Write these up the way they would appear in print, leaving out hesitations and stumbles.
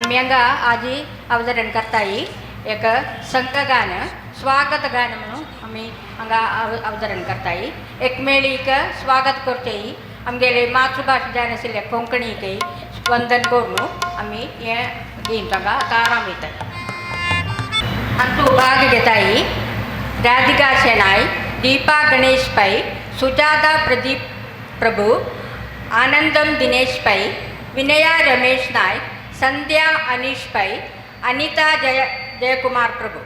मी हांगा आजी अवतरण करताय एक संघगान स्वागत गान म्हणून आमी हांगा अवतरण करताय. एकमेळीक स्वागत करताय. आमगेले मातृभाशा जाय नाशिल्ले कोंकणीक वंदन करून आमी हें गीत हांगा आराम येताय. हातूंत भाग घेताय राधिका शेनाय, दीपा गणेश पै, सुजाता प्रदीप प्रभु, आनंदम दिनेश पै, विनया रमेश नायक, संध्या अनीश पै, अनिता जयकुमार प्रभु.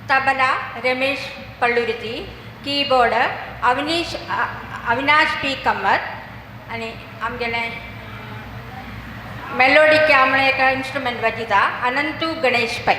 तबला रमेश पल्लुरिती, कीबोर्ड अविनाश पी कम्मत आनी आमगेले मेलोडी आमणे एक इन्स्ट्रुमेंट वाजयता अनंतू गणेश पै.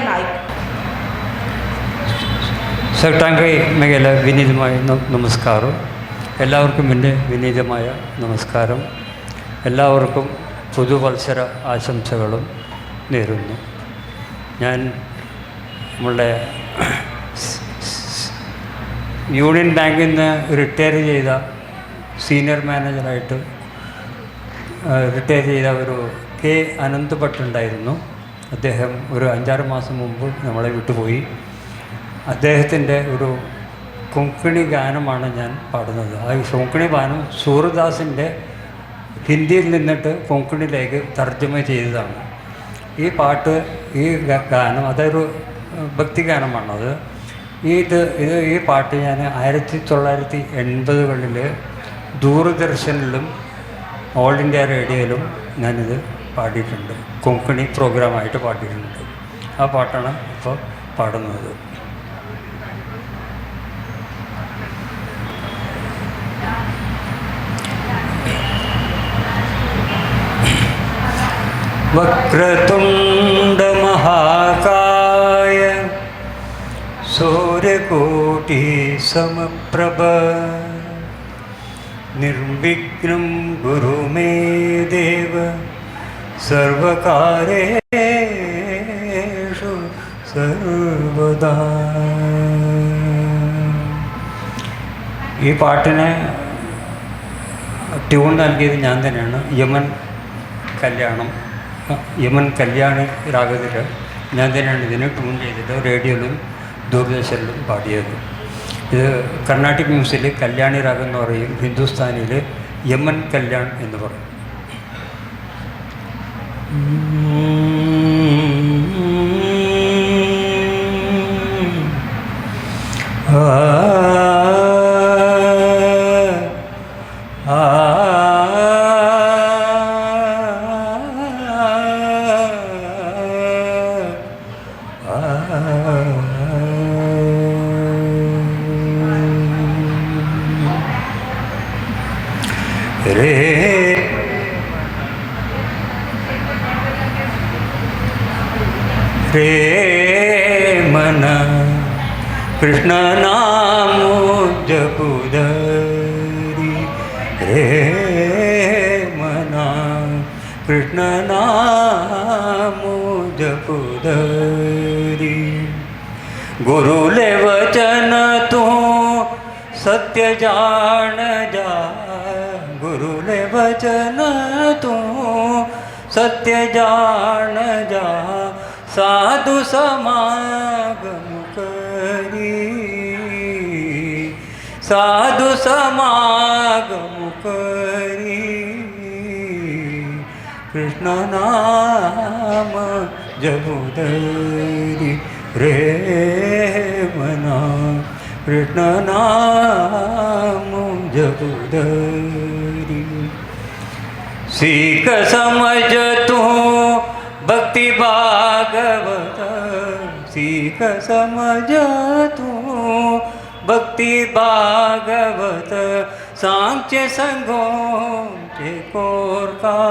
नाईक. സെക്രട്ടറി മേഖല വിനീതമായ നമസ്കാരം. എല്ലാവർക്കും എൻ്റെ വിനീതമായ നമസ്കാരം. എല്ലാവർക്കും പുതുവത്സര ആശംസകളും നേരുന്നു. ഞാൻ നമ്മളുടെ യൂണിയൻ ബാങ്കിൽ നിന്ന് റിട്ടയർ ചെയ്ത സീനിയർ മാനേജറായിട്ട് റിട്ടയർ ചെയ്ത ഒരു കെ അനന്ത് ഭട്ട് ഉണ്ടായിരുന്നു. അദ്ദേഹം ഒരു 5-6 മാസം മുമ്പ് നമ്മളെ വിട്ടുപോയി. അദ്ദേഹത്തിൻ്റെ ഒരു കൊങ്കണി ഗാനമാണ് ഞാൻ പാടുന്നത്. ആ കൊങ്കണി ഗാനം സൂർദാസിൻ്റെ ഹിന്ദിയിൽ നിന്നിട്ട് കൊങ്കണിയിലേക്ക് തർജ്ജമ ചെയ്തതാണ്. ഈ പാട്ട്, ഈ ഗാനം അതൊരു ഭക്തിഗാനമാണത്. ഈ പാട്ട് ഞാൻ 1980കളിൽ ദൂരദർശനിലും ഓൾ ഇന്ത്യ റേഡിയോയിലും ഞാനിത് പാടിയിട്ടുണ്ട്. കൊങ്കണി പ്രോഗ്രാമായിട്ട് പാടിയിട്ടുണ്ട്. ആ പാട്ടാണ് ഇപ്പോൾ പാടുന്നത്. വക്രതുണ്ട മഹാകായ സൂര്യകോടി സമപ്രഭ നിർവിഘ്നം കുരു മേ ദേവ സർവകാര്യേഷു സർവദാ. ഈ പാട്ടിന് ട്യൂൺ നൽകിയത് ഞാൻ തന്നെയാണ്. യമൻ കല്യാണി രാഗത്തിൽ ഞാൻ തന്നെയാണ് ഇതിന് ട്യൂൺ ചെയ്തിട്ട് റേഡിയോയിലും ദൂരദർശനിലും പാടിയത്. ഇത് കർണാട്ടിക് മ്യൂസിക്കിൽ കല്യാണി രാഗം എന്ന് പറയും, ഹിന്ദുസ്ഥാനിയിൽ യമൻ കല്യാൺ എന്ന് പറയും. रे मन कृष्ण नामो जपुदरी, रे मना कृष्ण नामो जपुदरी. गुरुले वचन तू सत्य जान जा, गुरुले वचन तू सत्य जान जा. साधु समागम करी, साधु समागम करी. कृष्ण नाम जपुदरी, रे मना कृष्ण नाम जपुदरी. सीख समझ तू भक्ति भागवत, सीख समझ तू भक्ति भागवत. सांख्य संगों के कोर का,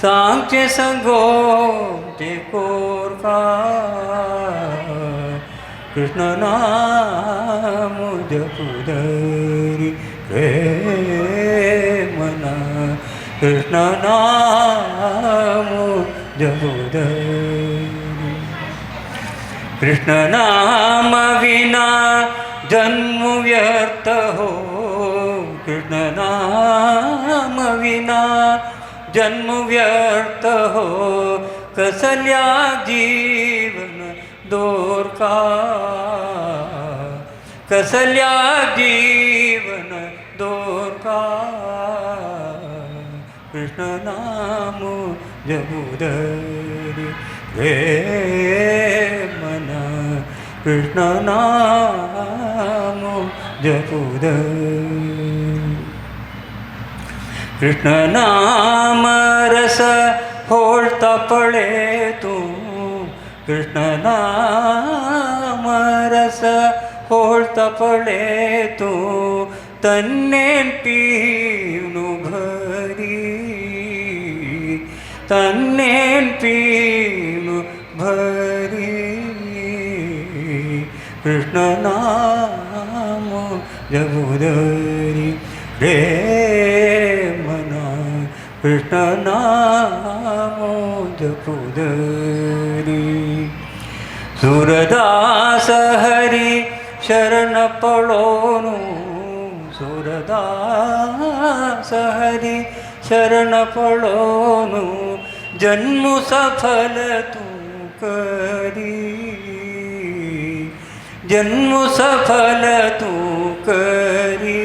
सांख्य संगों के कोर का. कृष्ण नाम जपुदरी, रे मना कृष्ण नाम जपुदरी. कृष्ण नाम विना जन्म व्यर्थ हो, कृष्ण नाम विना जन्म व्यर्थ हो. कसल्या जीवन दोर का, कसल्या जीवन दोर का. कृष्ण नाम जपुदरी, रे मना कृष्ण नाम जपुदरी. कृष्ण नाम रस होळता पडे तू, कृष्ण नाम रस होळता पडे तू. तन्नेन पीनु भरी, तन्नेन पीनु भरी कृष्ण नाम जबुदरी रे मना कृष्ण नाम जबुदरी सूरदास हरि शरण पड़ोनु सूरदास हरि शरण पड़ोनु जन्म सफल तू करी जन्म सफल तू करी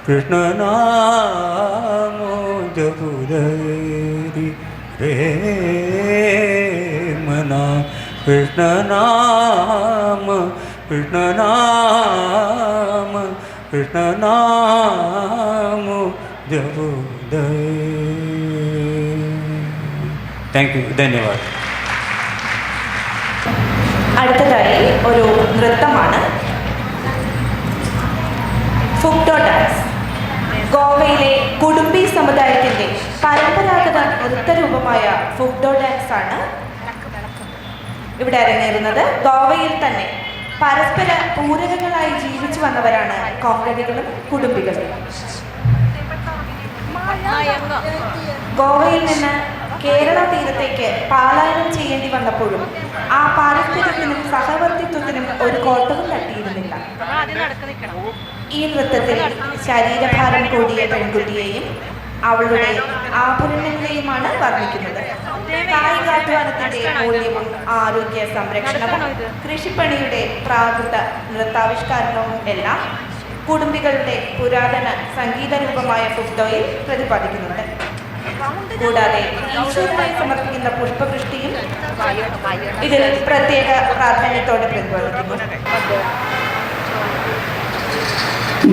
कृष्ण नाम जबुदरी रे मना कृष्ण नाम कृष्ण नाम कृष्ण नाम जबुदरी താങ്ക് യു ധന്യവാദം അടുത്തതായി ഒരു നൃത്തമാണ് ഫുക്ടോ ഡാൻസ്. ഗോവയിലെ കുടുംബി സമുദായത്തിൻ്റെ പരമ്പരാഗത നൃത്തരൂപമായ ഫുക്ടോ ഡാൻസ് ആണ് ഇവിടെ അരങ്ങേറുന്നത്. ഗോവയിൽ തന്നെ പരസ്പര പൂരകങ്ങളായി ജീവിച്ചു വന്നവരാണ് കോങ്കണികളും കുടുംബികളും. ഗോവയിൽ നിന്ന് കേരള തീരത്തേക്ക് പലായനം ചെയ്യേണ്ടി വന്നപ്പോഴും ആ പാരസ്പര്യത്തിനും സഹവർത്തിത്വത്തിനും ഒരു കോട്ടവും തട്ടിയിരുന്നില്ല. ഈ നൃത്തത്തിൽ ശരീരഭാരം കൂടിയ പെൺകുട്ടിയെയും അവളുടെ ആഭരണങ്ങളെയുമാണ് വർണ്ണിക്കുന്നത്. കായികാധ്വാനത്തിന്റെ മൂല്യവും ആരോഗ്യ സംരക്ഷണവും കൃഷിപ്പണിയുടെ പ്രാകൃത നൃത്താവിഷ്കാരവും എല്ലാം കുടുംബികളുടെ പുരാതന സംഗീത രൂപമായ ഫുക്ടോയിൽ പ്രതിപാദിക്കുന്നുണ്ട്. കൂടാതെ ഈശ്വരനായി സമർപ്പിക്കുന്ന പുഷ്പവൃഷ്ടിയും ഇതിൽ പ്രത്യേക പ്രാധാന്യത്തോടെ പ്രതിപാദിക്കുന്നു.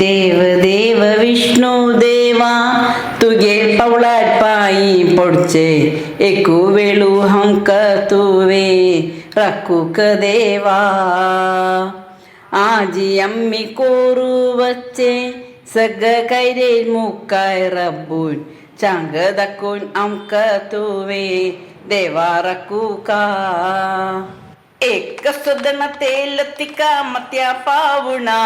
देव देव विष्णु देवा तुगे पवळाट पायी पडचे एकू वेळू हंक तुवे रखूक देवा आजी अम्मी कोरू वच्चे सग कैरे मुकाय रब्बून चांग दाखवून आमक तुवे देवा रखूका एक सुदन तेल तिका मत्या पावुणा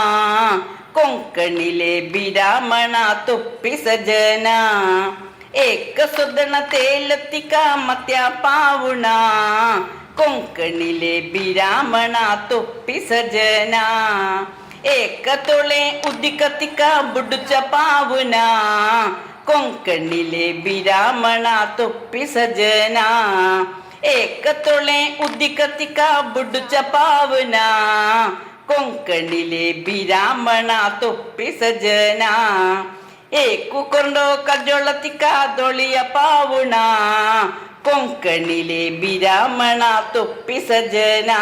कोंकणीले बिरामणा तुप्पी सजना एक सुदन तेल तिका मत्या पावुणा कोंकणीले बिरामणा तुप्पी सजना एक तोळे उदिक तिका बुडूच्या पावुणा कोंकणीले बिरामणा तुप्पी सजना एक तोळे उदिक तिका बुडूच्या पावुणा कोंकणीले बिरामणा तुप्पी सजना एकू कोंडो कजोळ तिका दोळिय पावुणा कोंकणीले बिरामणा तुप्पी सजना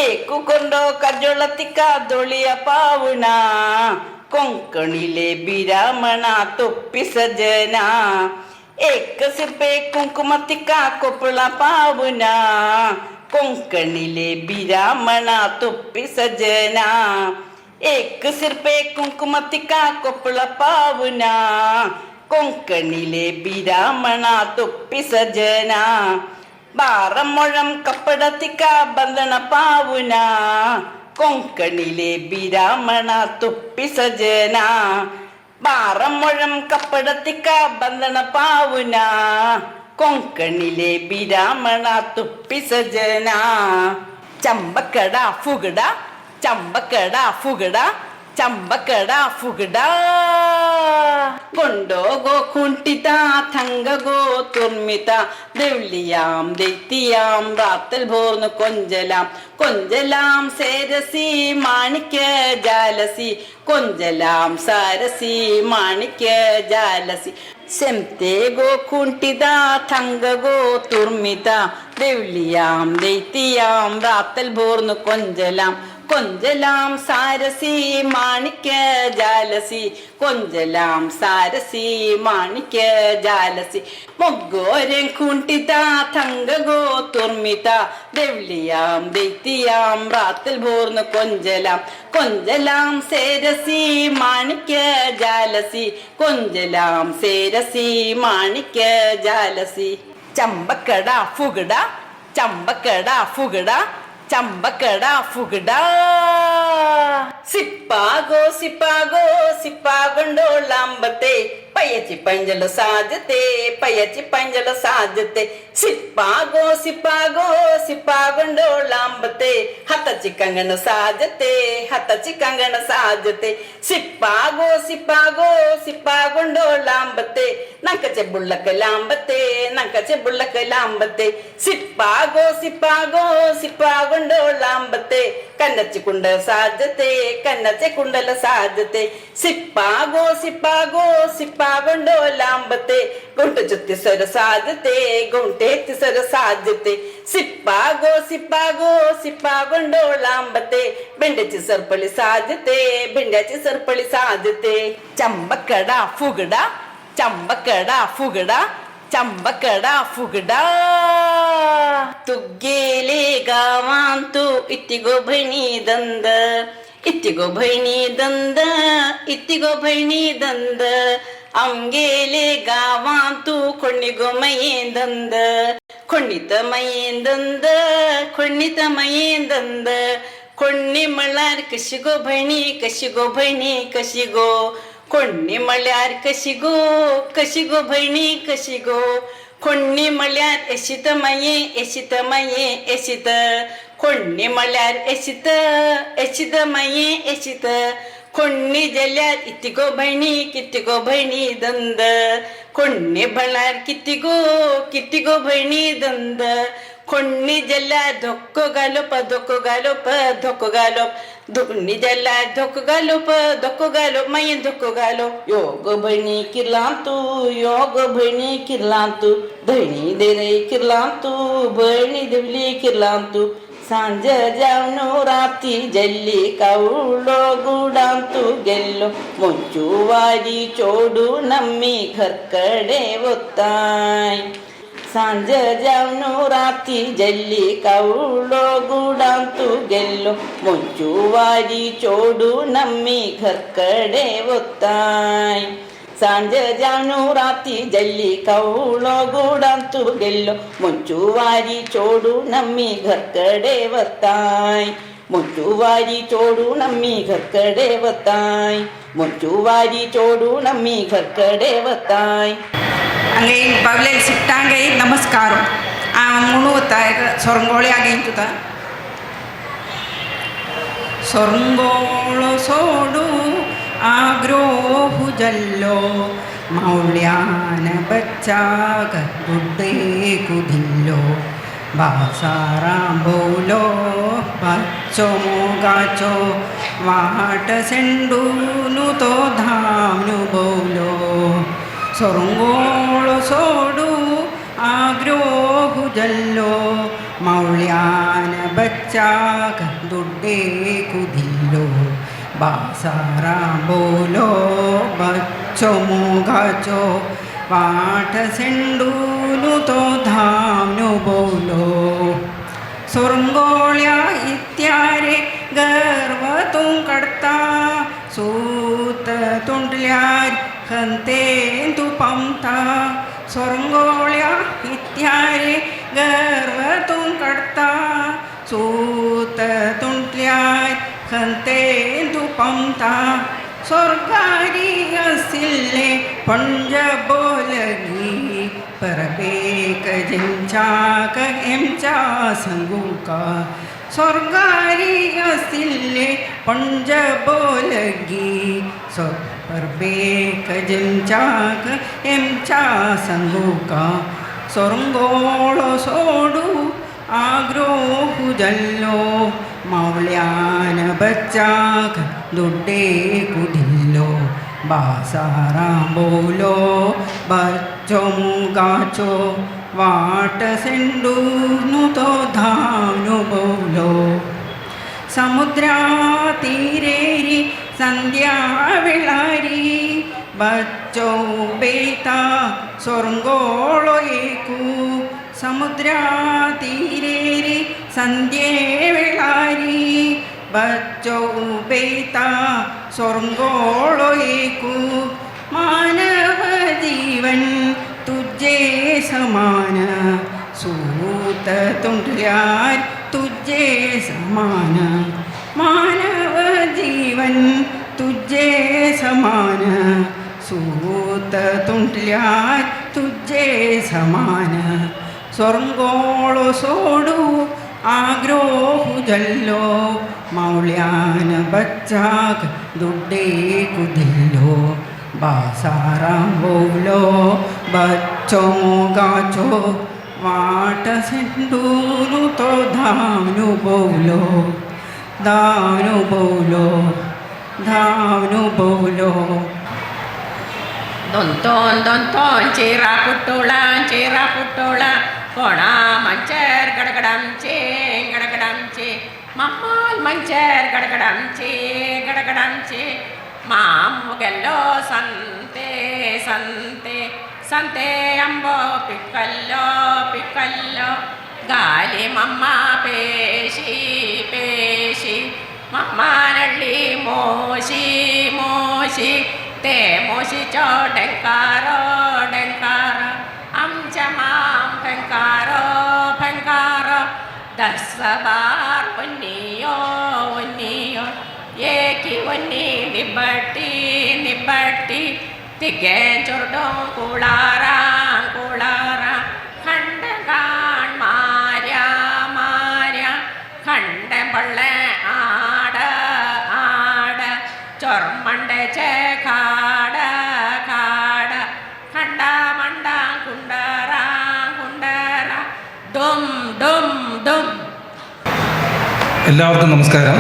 एकू कोंडो कजोळ तिका दोळिय पावुणा कोंकणीले बिरामणा तुप्पी सजना एक सिर्पे कुंकुम तिका कोपळा पावुणा कोंकणीले बिरामणा तुप्पी सजना एक सिर्पे कुंकुम तिका कोपळा पावुणा कोंकणीले बिरामणा तुप्पी सजना 12 मुळं कपड तिका बंधन पावुणा कोंकणीले बिरामणा तुप्पी सजना 12 मुळं कपड तिका बंधन पावुणा कोंकणीले बिरामणा तुप्पी सजना चंबकडा फुगडा चंबकडा फुगडा चंबकडा फुगडा कोंडो गो कुंटिता थंग गो तुर्मिता देवलियाम दैत्याम रातल भोर्न कोंजलाम कोंजलाम सेरसी माणिक्य जालसी कोंजलाम सारसी माणिक्य जालसी सेमते गो कुंटिता थंग गो तुर्मिता देवलियाम दैत्याम रातल भोर्न कोंजलाम कोंजलाम सारसी माणिक्य जालसी कोंजलाम सारसी माणिक्य जालसी मोग्गोरे कुंटिता थंग गो तुर्मिता देवलियाम दैत्याम रातल भोर्न कोंजलाम कोंजलाम सेरसी माणिक्य जालसी कोंजलाम सेरसी माणिक्य जालसी ചമ്പക്കട ഫുഗട ചമ്പക്കട ഫുഗട ചമ്പക്കട ഫുഗട സിപ്പാഗോ സിപ്പാഗോ സിപ്പാകൊണ്ടോളാമ്പത്തെ പയ്യച്ചി പഞ്ചല സാധ്യത്തെ പയ്യച്ചി പഞ്ചല സാധ്യത്തെ സിപ്പാഗോ സിപ്പാഗോ സിപ്പാകൊണ്ടോളാമ്പത്തെ ഹത്തച്ചി കങ്കണ സാധ്യത്തെ ഹത്തച്ചി കങ്കണ സാധ്യത്തെ സിപ്പാഗോ സിപ്പാഗോ സിപ്പാകൊണ്ടോളാമ്പത്തെ നങ്കച്ചെ ബുള്ളക്ക ലാമ്പത്തെ നങ്കച്ചെ ബുള്ളക്ക ലാമ്പത്തെ സിപ്പാഗോ സിപ്പാഗോ സിപ്പാകൊണ്ടോളാമ്പത്തെ കന്നച്ചി കുണ്ട സാധ്യത്തെ കന്നച്ചെ കുണ്ടല സാധ്യത്തെ സിപ്പാഗോ സിപ്പാഗോ സിപ്പാകൊണ്ടോലാമ്പത്തെ ഗുണ്ട ചുത്തി സ്വര സാധ്യത്തെ ഗുണ്ടെത്തി സ്വര സാധ്യത്തെ സിപ്പാഗോ സിപ്പാഗോ സിപ്പാകൊണ്ടോലാമ്പത്തെ ബെണ്ടച്ചി സർപ്പളി സാധ്യത്തെ ബെണ്ടച്ചി സർപ്പളി സാധ്യത്തെ ചമ്പക്കട ഫുഗട ചമ്പക്കട ഫുഗട ചമ്പക്കട ഫുഗട तुगेले गावां तू इतिगो बहिणी दंद इतिगो बहिणी दंद इतिगो बहिणी दंद आमगेले गावां तू कोणिगो मयेंदंद कोणित मयेंदंद कोणित मयेंदंद कोणी म्हळ्यार कशी गो बहिणी कशी गो बहिणी कशी गो कोणी म्हळ्यार कशी गो बहिणी कशी गो कोणी म्हळ्यार एशित मये एशित मये एशित कोणी म्हळ्यार एशित एशित मये एशित कोणी जाल्यार इतिगो बहिणी दंद कोणी म्हळ्यार कितिगो बहिणी दंद कोणी जाल्यार धोको घालप धोको घालप धोको घालप दुखणी जाल्यार धोको घालप मागीर धोको घालप यो गो बहिणी किरला बहिणी किरला तू धणी देरे किरला तू बहिणी देवली किरला तू सांज जावन राती जल्ली कावळो गुडांतू गेल्लो मोंचू वारी चोडू नम्मी घरकडे वताय सांज जावन राती जल्ली कावळो गुडांतू गेल्लो मोंचू वारी चोडू नम्मी घरकडे वताय सांज जावन राती जल्ली कावळो गुडांतू गेल्लो मोंचू वारी चोडू नम्मी घरकडे वताय मोंचू वारी चोडू नम्मी घरकडे वताय मोंचू वारी चोडू नम्मी घरकडे वताय ಹಂಗೆ ಬಗ್ಲಲ್ಲಿ ಸಿಟ್ಟಂಗೆ ನಮಸ್ಕಾರ ಮುಣುಗುತ್ತಾ ಸೊರಂಗೋಳಿ ಆಗೇಂತುತ್ತ ಸೊರಂಗೋಳು ಸೋಡು ಆಗ್ರೋಹು ಜಲ್ಲೋ ಮೌಳ್ಯಾನ ಬಚ್ಚಾಗ ದುಡ್ಡೇ ಕುದಿಲ್ಲೋ ಬಾಸಾರಾಂಬೋಲೋ ಬಚ್ಚೋ मोगाचो वाट सेंडूनु तो धामनु बोलो सొరంగోళ सोडू आग्रोहु जल्लो मौळ्यान बच्चाक दुड्डे कुदिल्लो बासारा बोलो बच्चो मोगाचो वाट सेंडूनु तो धामनु बोलो सొరంగोळ्या इत्यारे गर्व तू कडता सूत तुंडल्यार खंतेन तू पमता सొరంగोळ्या इत्यारे गर्व तू कडता सूत तुंडल्यार खंतेन तू पमता स्वर्गारी आशिल्ले पंज बोलगी परबेक जेंच्याक हेमच्या संगुका स्वर्गारी आशिल्ले पंज बोलगी परबेक जेंच्याक हेमच्या संगुका सొరంగోళ सोडू आग्रोहु जल्लो मौळ्यान बच्चाक दुड्डे कुदिल्लो बासारा बोलो बच्चो मोगाचो वाट सेंडूनु तो धामनु बोलो समुद्रा तीरेरी संध्या वेळारी बच्चो बेता सొరంగोळो एकू समुद्रा तीरेरी संध्ये वेळारी बच्चो बेता सొరంగोळो एकू मानव जीवन तुझ तुझे समान सूत तुंडल्यार तुझे समान मानव जीवन तुझे समान सूत तुंडल्यार तुझे समान स्वर्गोळो सोडू आग्रोहुजल्लो मौल्यान बच्चाक दुड्डेकु दिल्लो बासारां बोवलो बच्चो मोगाचो वाट सेंडूनु तो धावनु बोवलो दोन चेरा पुट्टोळा कोणा मंचर गडगडांचे मम्माल मंचर गडगडांचे मामुगेल्लो संते अंबो पिक्कल्लो गाली मम्मा पेशी मम्मा नळ्ळी मोशी ते मोशीचो डेंकारो आमच्या माम फंकारो 10 बार वन्नियो एकी वन्नी निबट्टी तिगे चोरडों कुळारा खंडगाण मार्या खंड बळ्ळे आड चोरमंडेचे खाड खंडा मंडा कुंडरा ഡും എല്ലാവർക്കും നമസ്കാരം.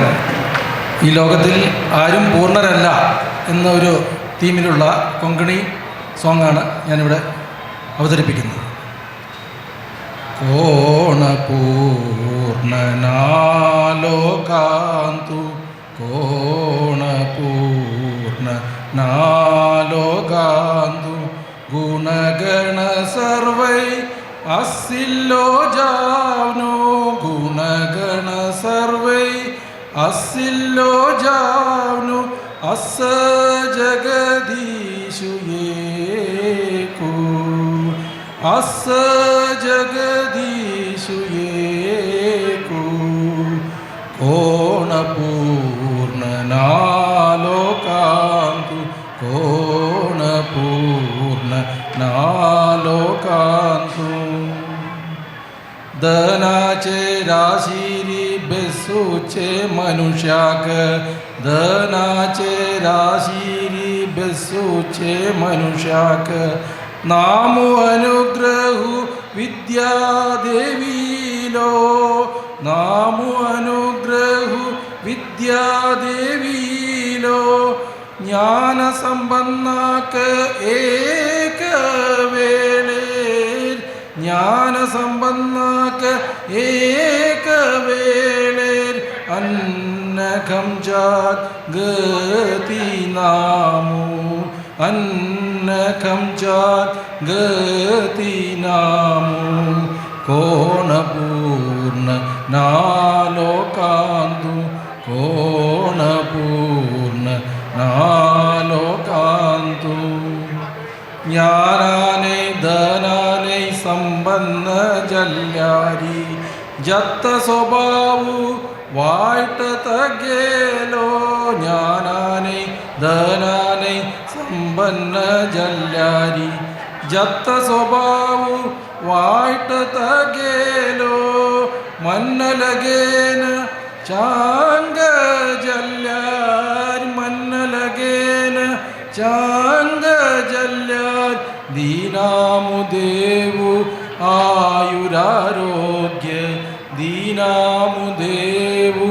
ഈ ലോകത്തിൽ ആരും പൂർണ്ണരല്ല എന്നൊരു തീമിലുള്ള കൊങ്കണി സോങ്ങാണ് ഞാനിവിടെ അവതരിപ്പിക്കുന്നത്. കോണപൂർണനാലോകാന്തു കോണപൂർണനാലോകാന്തു ഗുണഗണ സർവൈ അസ്സില്ലോ ജാവ്നോ ഗുണഗണ സർവൈ അസ്സില്ലോ ജാവ്നോ അസ്സ ജഗദീശു യേകു അസ്സ ജഗദീശു യേകു കോണപൂർണനാലോകാന്തു കോണപൂർണനാലോകാന്തു धनाचे राशिरी बेसूचे मनुष्याक धनाचे राशिरी बेसूचे मनुष्याक नामु अनुग्रहु विद्यादेवीलो नामु अनुग्रहु विद्यादेवीलो ज्ञान संबंधाक एक वेळे ज्ञान संबंधाक एक वेळेर अन्नकं जागती नामु अन्नकं जागती नामु कोणपूर्णनालोकान्तु कोणपूर्णनालोकान्तु ज्ञानाने धनाने संबंध जल्यारी जत्त स्वभावु वाईट गेलो ज्ञानाने धनाने संबंध जल्यारी जत्त स्वभावु वाईट गेलो मन लगेन चांग जल्यार मन लगेन चांग जल्यार दीनामु देवु आयुरारोग्य दीनामु देवु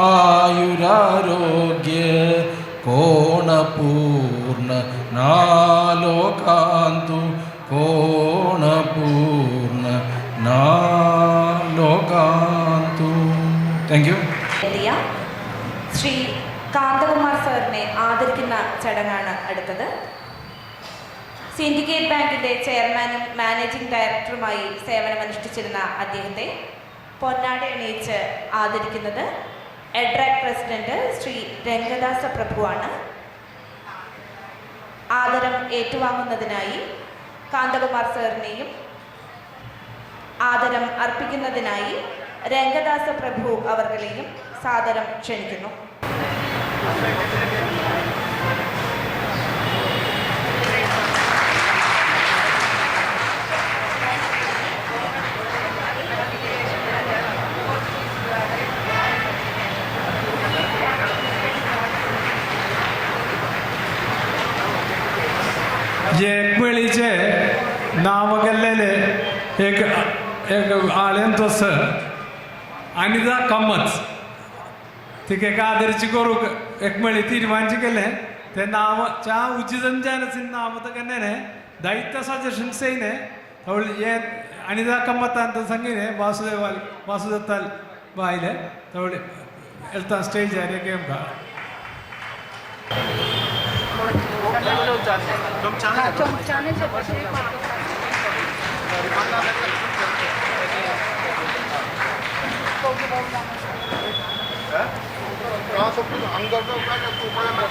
आयुरारोग्य कोणपूर्णनालोकान्तु कोणपूर्णनालोकान्तु താങ്ക് യു. ശ്രീ കാന്തകുമാർ സാറിനെ ആദരിക്കുന്ന ചടങ്ങാണ് അടുത്തത്. സിൻഡിക്കേറ്റ് ബാങ്കിൻ്റെ ചെയർമാനും മാനേജിംഗ് ഡയറക്ടറുമായി സേവനമനുഷ്ഠിച്ചിരുന്ന അദ്ദേഹത്തെ പൊന്നാട അണിയിച്ച് ആദരിക്കുന്നത് എഡ്രാക് പ്രസിഡന്റ് ശ്രീ രംഗദാസ പ്രഭുവാണ്. ആദരം ഏറ്റുവാങ്ങുന്നതിനായി കാന്തകുമാർ സാറിനെയും ആദരം അർപ്പിക്കുന്നതിനായി രംഗദാസ പ്രഭു അവർകളെയും സാദരം ക്ഷണിക്കുന്നു. एकमेळीचे नाव गेल्लेले एक आळ्यांतोस अनिता कामत तिका एका आदरची करूंक एकमेळी तीर्मानचे केलें तें नांव च्या उचितंच्यान नांव केन्ने दैत्य सजेशन सेने हे अनिता कामतांत संगीने वासुदेवताल बायले थोडे వెళ్తాం స్టేజ్ ఏరియాకేం కా अंग